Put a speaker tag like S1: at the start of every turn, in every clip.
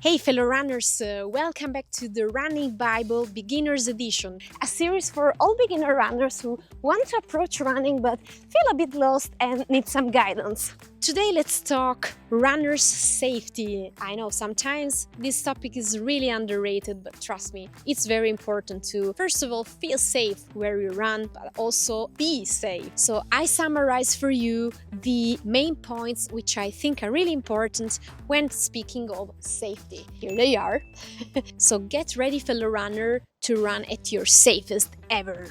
S1: Hey, fellow runners, welcome back to the Running Bible Beginners Edition, a series for all beginner runners who want to approach running but feel a bit lost and need some guidance. Today, let's talk runners' safety. I know sometimes this topic is really underrated, but trust me, it's very important to, first of all, feel safe where you run, but also be safe. So, I summarize for you the main points which I think are really important when speaking of safety. Here they are. So, get ready, fellow runner, to run at your safest ever.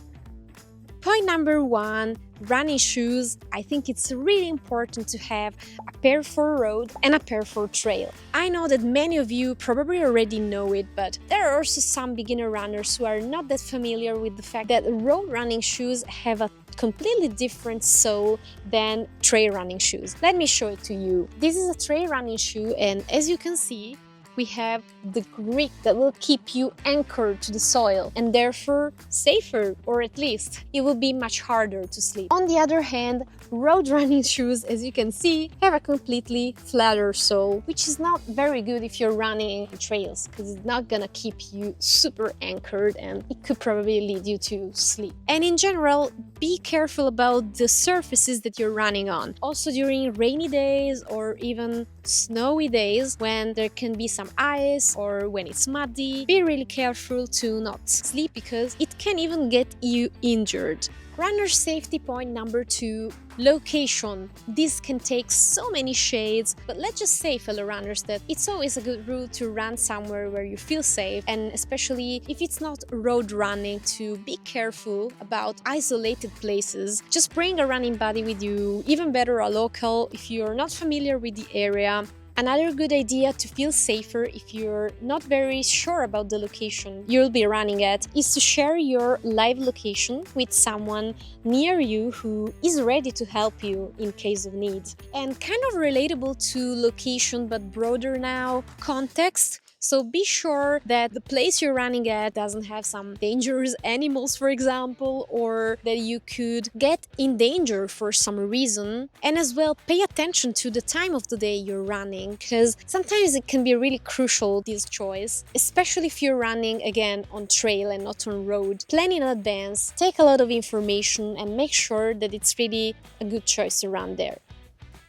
S1: Point number one, running shoes. I think it's really important to have a pair for road and a pair for trail. I know that many of you probably already know it, but there are also some beginner runners who are not that familiar with the fact that road running shoes have a completely different sole than trail running shoes. Let me show it to you. This is a trail running shoe, and as you can see, we have the grip that will keep you anchored to the soil and therefore safer, or at least it will be much harder to slip. On the other hand, road running shoes, as you can see, have a completely flatter sole, which is not very good if you're running in trails because it's not gonna keep you super anchored and it could probably lead you to sleep. And in general, be careful about the surfaces that you're running on. Also during rainy days or even snowy days when there can be some ice or when it's muddy, be really careful to not slip because it can even get you injured. Runner safety point number two, location. This can take so many shades, but let's just say, fellow runners, that it's always a good rule to run somewhere where you feel safe, and especially if it's not road running, to be careful about isolated places. Just bring a running buddy with you, even better a local if you're not familiar with the area. Another good idea to feel safer if you're not very sure about the location you'll be running at is to share your live location with someone near you who is ready to help you in case of need. And kind of relatable to location but broader now, context. So be sure that the place you're running at doesn't have some dangerous animals, for example, or that you could get in danger for some reason. And as well, pay attention to the time of the day you're running, because sometimes it can be really crucial, this choice, especially if you're running again on trail and not on road. Plan in advance, take a lot of information, and make sure that it's really a good choice to run there.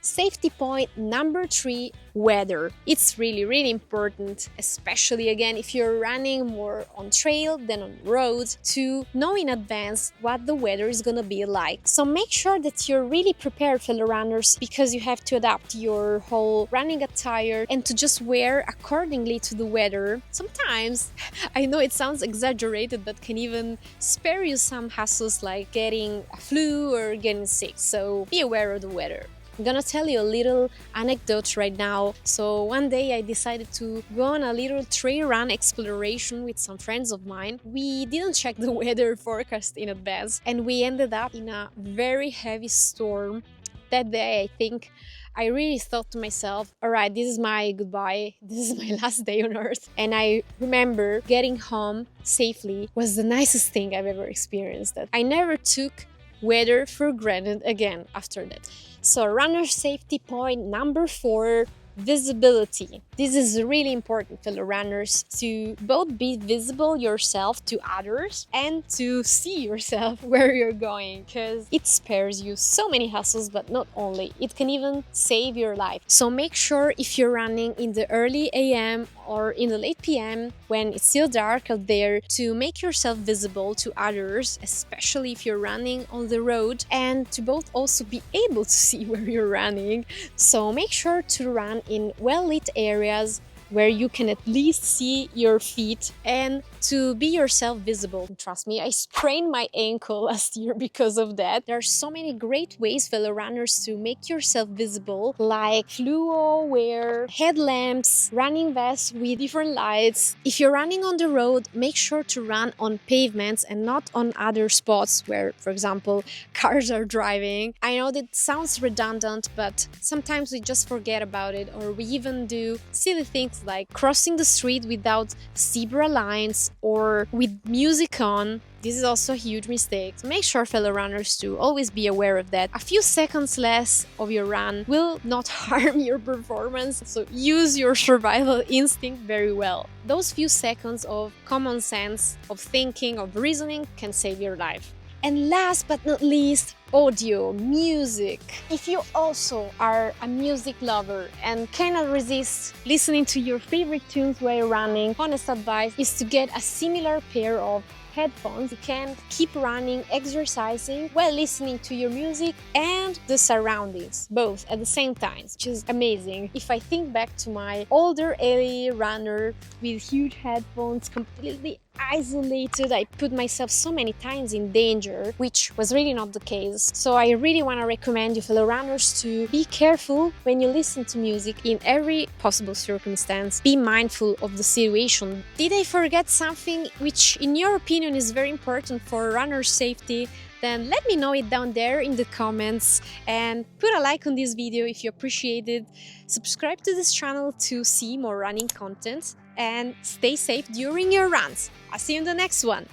S1: Safety point number three, weather. It's really important, especially again if you're running more on trail than on road, to know in advance what the weather is gonna be like. So make sure that you're really prepared, fellow runners, because you have to adapt your whole running attire and to just wear accordingly to the weather. Sometimes, I know it sounds exaggerated, but can even spare you some hassles like getting a flu or getting sick. So be aware of the weather. I'm gonna tell you a little anecdote right now. So one day I decided to go on a little trail run exploration with some friends of mine. We didn't check the weather forecast in advance and we ended up in a very heavy storm. That day, I think I really thought to myself, all right, this is my goodbye. This is my last day on earth. And I remember getting home safely was the nicest thing I've ever experienced. That I never took weather for granted again after that. So runner safety point number four, visibility. This is really important, fellow runners, to both be visible yourself to others and to see yourself where you're going, because it spares you so many hassles, but not only, it can even save your life. So make sure if you're running in the early AM or in the late PM when it's still dark out there, to make yourself visible to others, especially if you're running on the road, and to both also be able to see where you're running. So make sure to run in well-lit areas where you can at least see your feet and to be yourself visible. Trust me, I sprained my ankle last year because of that. There are so many great ways, fellow runners, to make yourself visible, like fluo wear, headlamps, running vests with different lights. If you're running on the road, make sure to run on pavements and not on other spots where, for example, cars are driving. I know that sounds redundant, but sometimes we just forget about it, or we even do silly things like crossing the street without zebra lines or with music on. This is also a huge mistake. So make sure, fellow runners, to always be aware of that. A few seconds less of your run will not harm your performance, so use your survival instinct very well. Those few seconds of common sense, of thinking, of reasoning can save your life. And last but not least, audio, music. If you also are a music lover and cannot resist listening to your favorite tunes while running, honest advice is to get a similar pair of headphones. You can keep running, exercising while listening to your music and the surroundings, both at the same time, which is amazing. If I think back to my older early runner with huge headphones, completely isolated, I put myself so many times in danger, which was really not the case. So I really want to recommend you, fellow runners, to be careful when you listen to music in every possible circumstance. Be mindful of the situation. Did I forget something which in your opinion is very important for runner safety? Then let me know it down there in the comments, and put a like on this video if you appreciate it. Subscribe to this channel to see more running content, and stay safe during your runs. I'll see you in the next one.